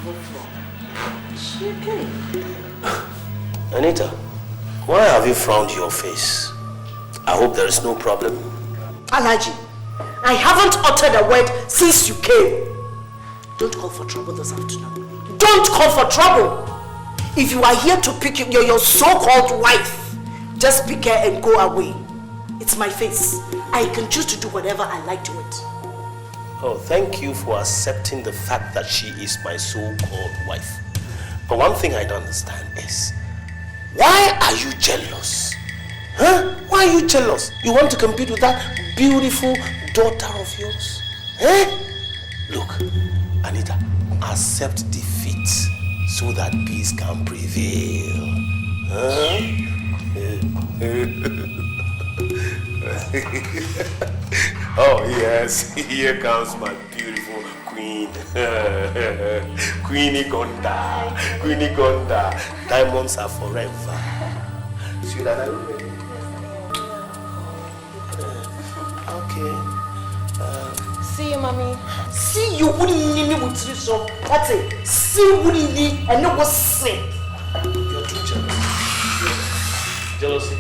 Is she okay? Anita, why have you frowned your face? I hope there is no problem. Alaji, I haven't uttered a word since you came. Don't call for trouble this afternoon. Don't call for trouble. If you are here to pick your so-called wife, just pick her and go away. It's my face. I can choose to do whatever I like to it. Oh, thank you for accepting the fact that she is my so-called wife. But one thing I don't understand is, why are you jealous? Huh? Why are you jealous? You want to compete with that beautiful daughter of yours? Eh? Look, Anita, accept defeat so that peace can prevail. Huh? Oh yes, here comes my beautiful queen. Queenie Gonda. Diamonds are forever. See that I will. Okay. See you, mommy. See you wouldn't need me with you, so that's it. See you wouldn't need and no was sick. You're too jealous. Jealousy.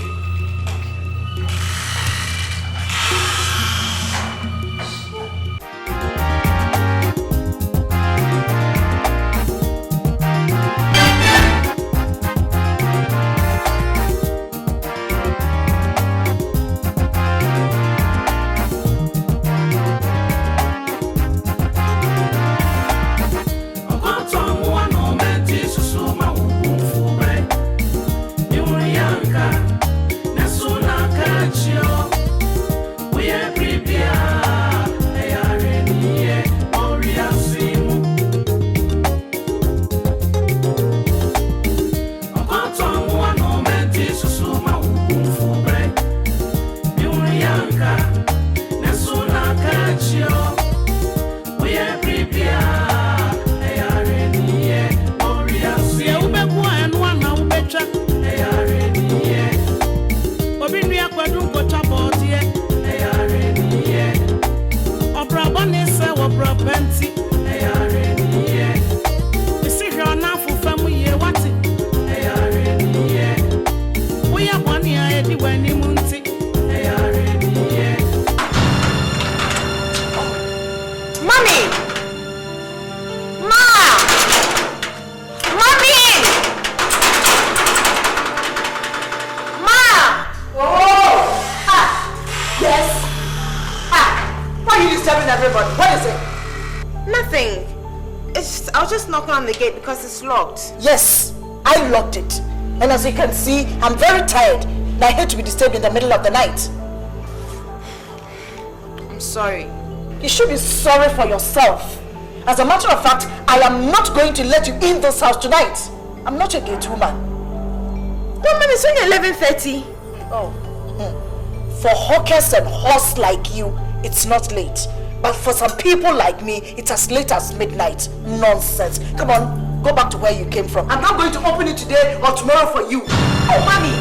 On the gate because it's locked. Yes, I locked it. And as you can see, I'm very tired and I hate to be disturbed in the middle of the night. I'm sorry. You should be sorry for yourself. As a matter of fact, I am not going to let you in this house tonight. I'm not a gate woman. No, man, it's only 11:30. Oh. For hawkers and horse like you, it's not late. But for some people like me, it's as late as midnight. Nonsense. Come on, go back to where you came from. I'm not going to open it today or tomorrow for you. Oh, mommy.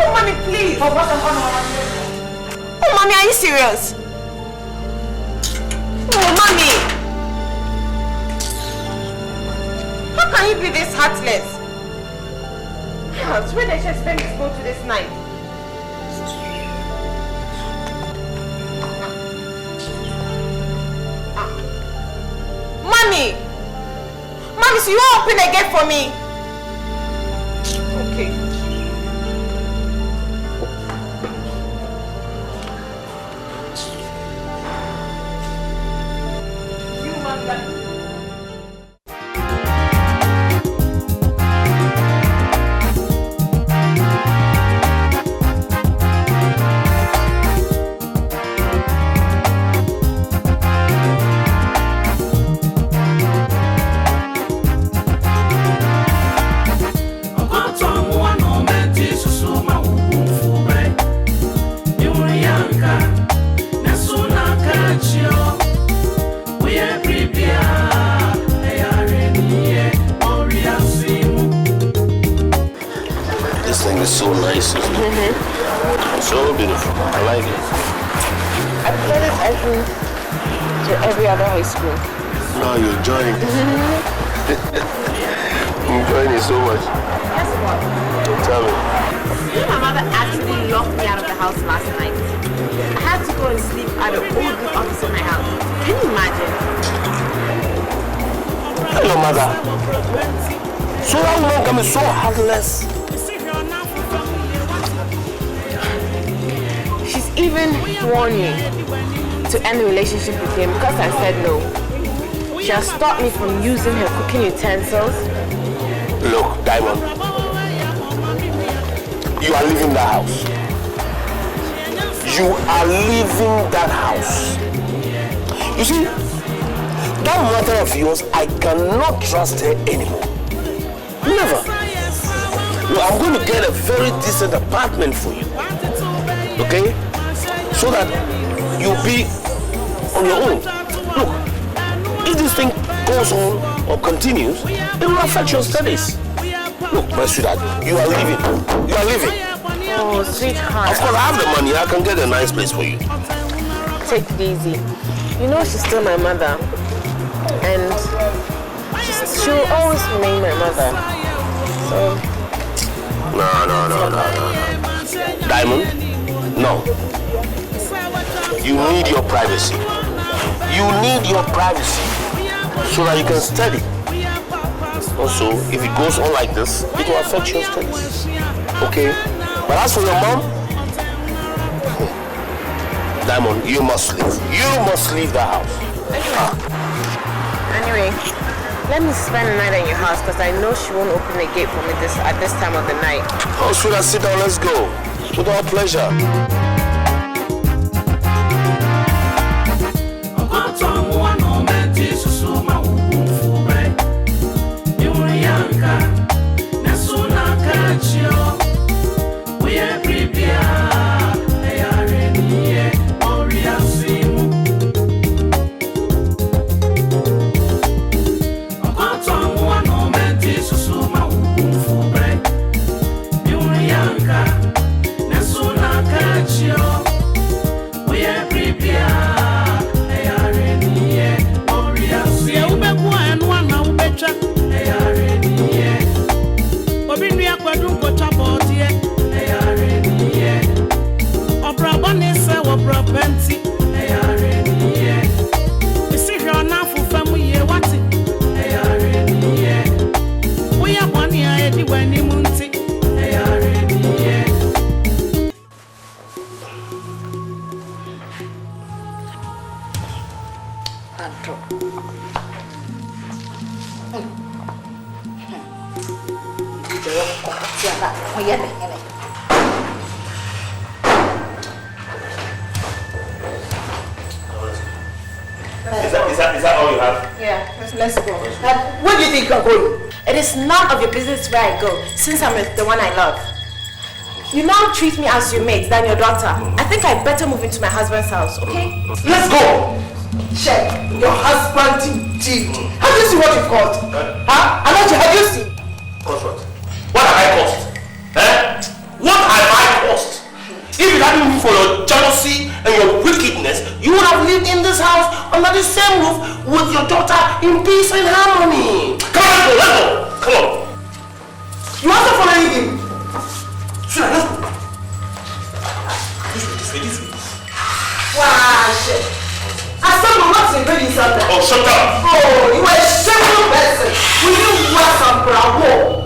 Oh, mommy, please. Oh, mommy, are you serious? Oh, mommy. How can you be this heartless? Where did she expect me to go to this night? Mommy! Mommy, so you won't open the gate for me? Okay. You mother. So nice, isn't it? So beautiful. I like it. I played it to every other high school. now you're enjoying. Enjoying it so much. Guess what? Tell me. You know, my mother actually locked me out of the house last night. I had to go and sleep at the old book office in my house. Can you imagine? Hello, mother. So that woman can be so heartless. She's even warned me to end the relationship with him because I said no. She has stopped me from using her cooking utensils. Look, Diamond. You are leaving that house. You are leaving that house. You see, that mother of yours, I cannot trust her anymore. Never. No, I'm going to get a very decent apartment for you. Okay? So that you'll be on your own. Look, if this thing goes on or continues, it will affect your studies. Look, my sweetheart, you are leaving. You are leaving. Oh, sweetheart. Of course, I have the money. I can get a nice place for you. Take it easy. You know she's still my mother. And she'll always remain my mother. So... No. Diamond, no. You need your privacy. You need your privacy so that you can study. Also, if it goes on like this, it will affect your studies. Okay? But as for your mom, Diamond, you must leave. You must leave the house. Anyway, let me spend the night at your house because I know she won't open the gate for me at this time of the night. Oh, sweetheart, sit down. Let's go. With all pleasure. Is that all you have? Yeah, let's go. Where do you think you're going? It is none of your business where I go, since I'm with the one I love. You now treat me as your mate than your daughter. I think I better move into my husband's house, okay? Let's go! Check. Your husband indeed. Have you seen what you've got? Huh? Anaji, have you seen? Cost what? What have I cost? What have I cost? If it hadn't been for your jealousy and your wickedness, you would have lived in this house under the same roof with your daughter in peace and harmony. Come on, let's go. Come on. You want to follow him? Sure, let's go. This way. Wow, shit. I said my mouth is very inside. Oh, shut up. Oh, you are a shameful person. Will you wear some bravo?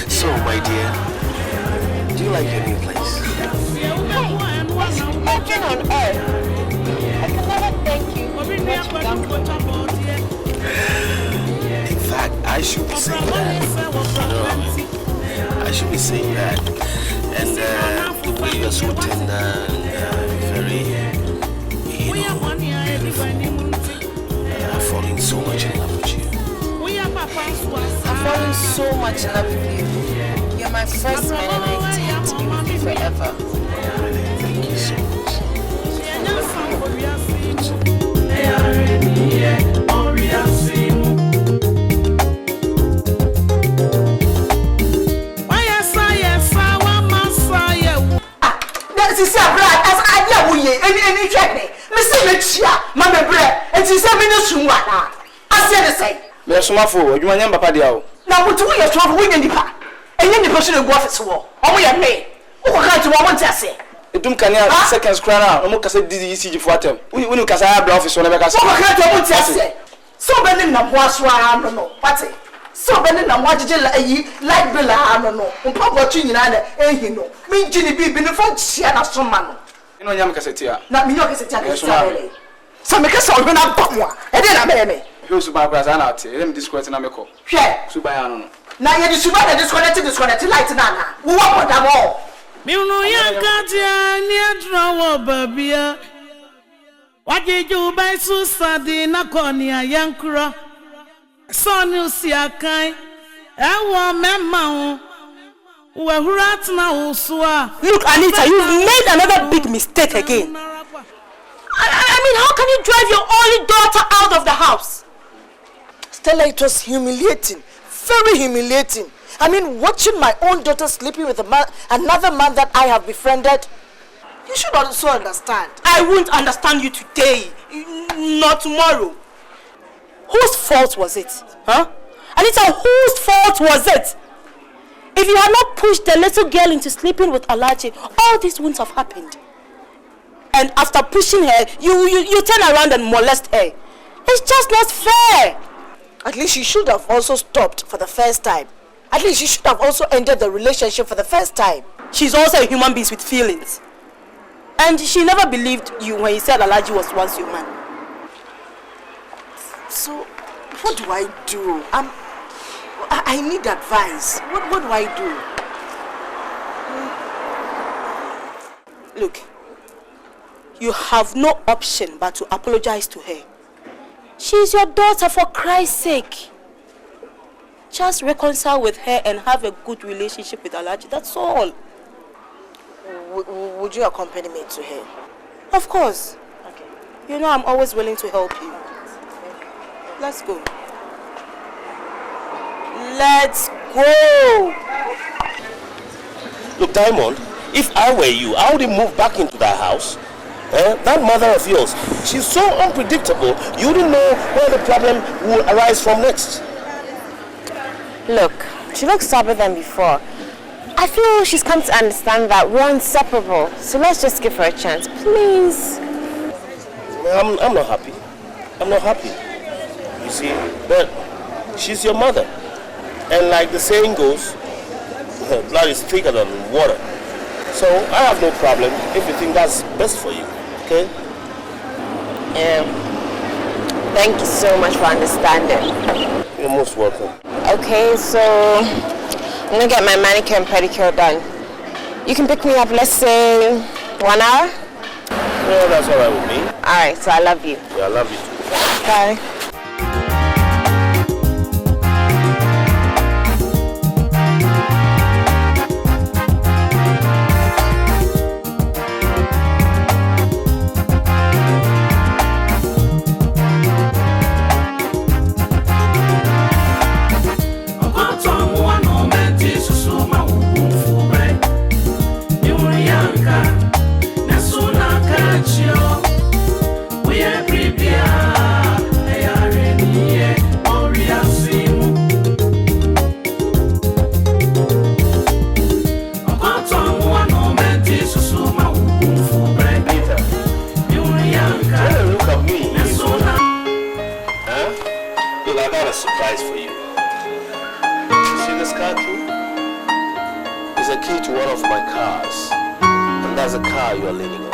So, my dear, do you like your new place? Heaven on earth. I can never thank you for what you've done for me. In fact, I should be saying that. I should be saying that. And the way you're so tender and very, beautiful. I've fallen so much in love with you. I've fallen so much in love with you. You're my first man and I intend to be with you forever. Thank you so much. This is a bride as idea we any check me. Missy Mitchia, Mamma Bread, and she said, Minister, I said the same. There's some fool, you want Papa Diao. Now, what do we have trouble with Onipa? And then the person who got it war. Oh, we have made. Who can't do what I say? It don't can have seconds crown out. I'm going to say, did you see for them? We look at our office on the back. So, I can't do what I say. So, Benin, I'm what's why I don't know. What's it? So, Benin, I'm watching like Bella, I don't know. And Papa Chinana, and you know. Me, Ginny B, been a fun Sienna, some man. You know, Yamakasetia. Not me, no, it's a so, make us all run up, and then I made me. Who's about Brazana? Let me discredit Namiko. Yeah, Subayano. now you should not disconnect like Nana. Who want them all? Miuno yankatia niadrawo babia. Wajeju bai susadi na konia yankura. Sonu siakai. Ewa mema wehurat na uswa. Look, Anita, you've made another big mistake again. I mean, how can you drive your only daughter out of the house? Stella, it was humiliating. Very humiliating. I mean, watching my own daughter sleeping with another man that I have befriended. You should also understand. I won't understand you today, not tomorrow. Whose fault was it? Huh? Anita, whose fault was it? If you had not pushed the little girl into sleeping with Alaji, all this wouldn't have happened. And after pushing her, you turn around and molest her. It's just not fair. At least you should have also stopped for the first time. At least you should have also ended the relationship for the first time. She's also a human being with feelings. And she never believed you when you said Alaji was once human. So, what do I do? I need advice. What do I do? Look, you have no option but to apologize to her. She's your daughter, for Christ's sake. Just reconcile with her and have a good relationship with Alaji, that's all. Would you accompany me to her? Of course. Okay. You know I'm always willing to help you. Let's go. Let's go! Look, Diamond, if I were you, I wouldn't move back into that house. That mother of yours, she's so unpredictable, you wouldn't know where the problem will arise from next. Look, she looks stubborn than before. I feel she's come to understand that we're inseparable. So let's just give her a chance, please. I'm not happy. I'm not happy. You see, but she's your mother. And like the saying goes, blood is thicker than water. So I have no problem if you think that's best for you, okay? Thank you so much for understanding. You're most welcome. Okay, so I'm gonna get my manicure and pedicure done. You can pick me up, let's say, 1 hour? Yeah, that's all right with me. Alright, so I love you. Yeah, I love you too. Bye. Surprise for you. See this car key? It's a key to one of my cars. And that's a car you are leaning on.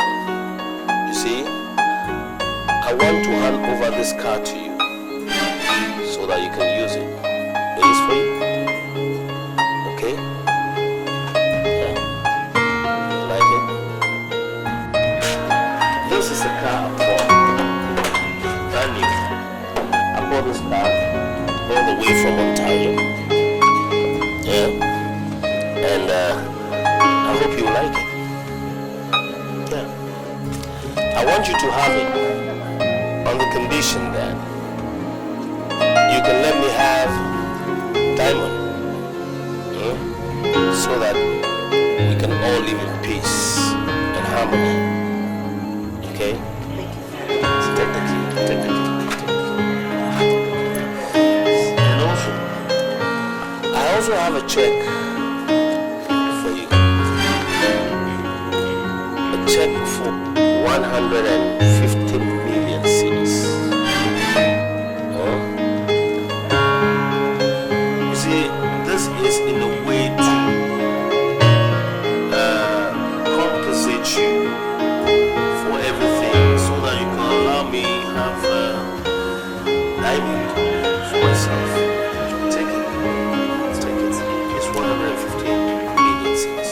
You see, I want to hand over this car to you so that you can use it. It is for you. Okay? Yeah. You like it? This is a car I bought. Brand new. I bought this car all the way from Ontario. Yeah. And I hope you like it. Yeah. I want you to have it on the condition that you can let me have Diamond, so that we can all live in peace and harmony. Okay? Take the key. Take the key. And I also have a check for you. A check for 150 million cedis. You see, this is in a way to compensate you for everything, so that you can allow me have Diamond for myself. Take it. Take it. It's 150 million cedis.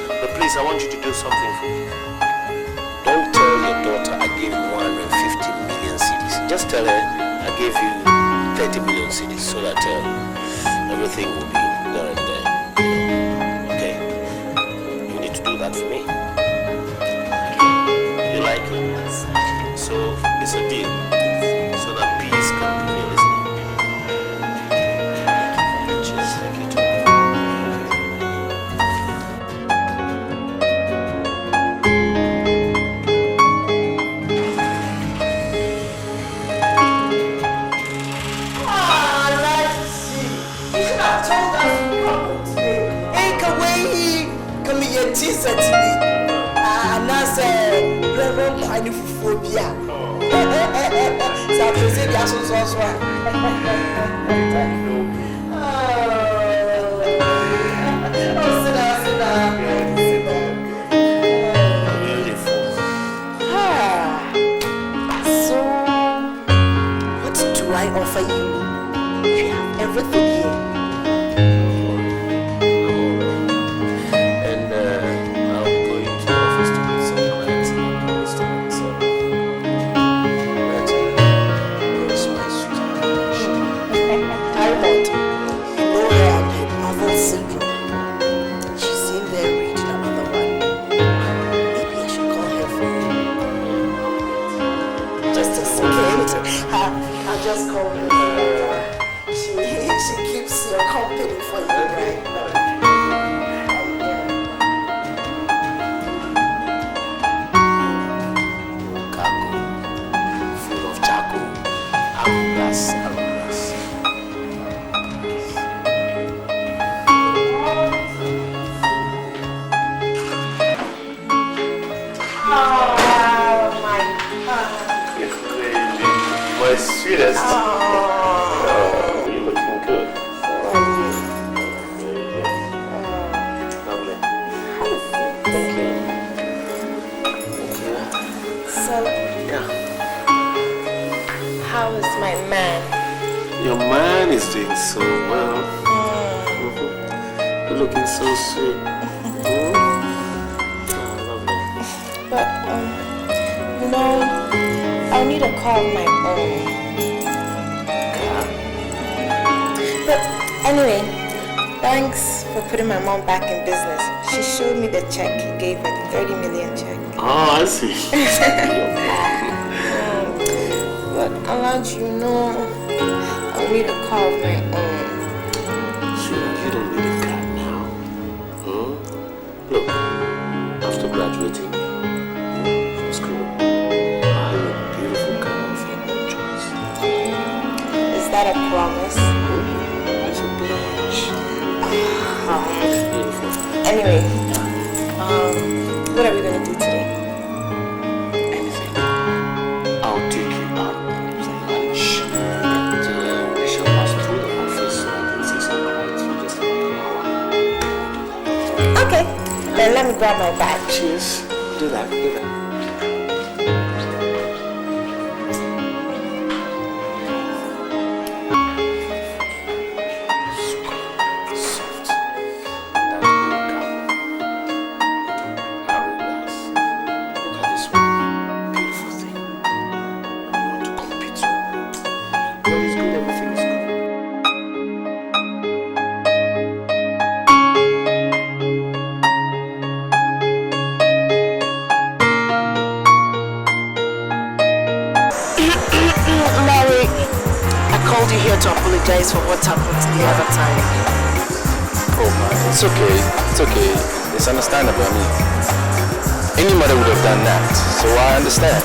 But please, I want you to do something for me. Don't tell your daughter I gave you 150 million cedis. Just tell her I gave you 30 million cedis, so that everything will be there and there. Okay? You need to do that for me. You like it? So it's a deal, so that peace can prevail, isn't it? Cheers. Thank you too. So, what do I offer you? You have everything here. And I'll be going to the office to meet some clients and promise to them. So that's my Diamond, you know her and her novel syndrome. She's in there reading another one. Maybe I should call her for you. Just a second. I'll just call her. She keeps your company for you right now. cargo full of charcoal, arugras. My sweetest. Oh, you're looking good. Lovely. Thank you. So, Yeah. how is my man? Your man is doing so well. You're looking so sweet. Oh, lovely. But, I'll need a car of my own. But anyway, thanks for putting my mom back in business. She showed me the check you gave her, the 30 million check. Oh, I see. But I'll I'll need a car of my own. Sure, you don't need a car now. Look, after graduating from school, I have a beautiful car of your own choice. Is that a promise? It's a pledge. Beautiful. Anyway, what are we gonna do today? Anything. I'll take you out for lunch. And we shall pass through the office so I can see some clients for just about an hour. Okay, then let me grab my bag. Cheers. Do that. To apologize for what happened the other time. Oh man, it's okay. It's okay. It's understandable. I mean, any mother would have done that, so I understand.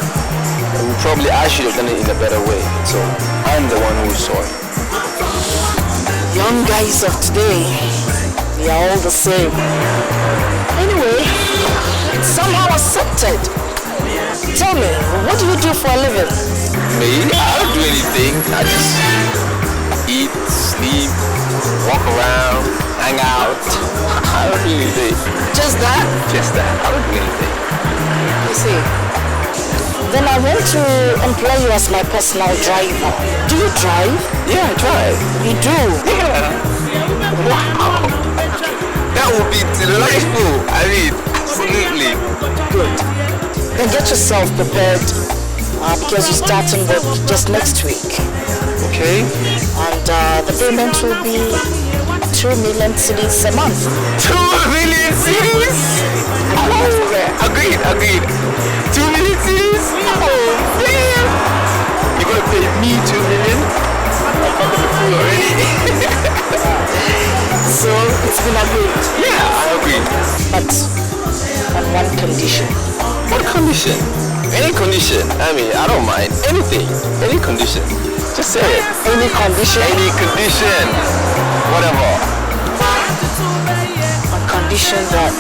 And I should have done it in a better way. So I'm the one who's sorry. Young guys of today, they are all the same. Anyway, it's somehow accepted. Tell me, what do you do for a living? Me? I don't do anything. I just eat, sleep, walk around, hang out. I don't do anything. Just that? Just that. I don't do anything. You see, then I want to employ you as my personal driver. Do you drive? Yeah, I drive. You do? Yeah. Wow. That would be delightful. I mean, absolutely. Good. Then get yourself prepared because you're starting work just next week. Okay. And the payment will be 2 million cedis a month. 2 million cedis? Oh, agreed. 2 million cedis? Oh, damn. You're going to pay me 2 million? Already? So, it's been agreed. Yeah, I agree. But on one condition. What condition? Any condition. I mean, I don't mind. Anything. Any condition. Just say it. Any condition? Any condition. Whatever. On condition that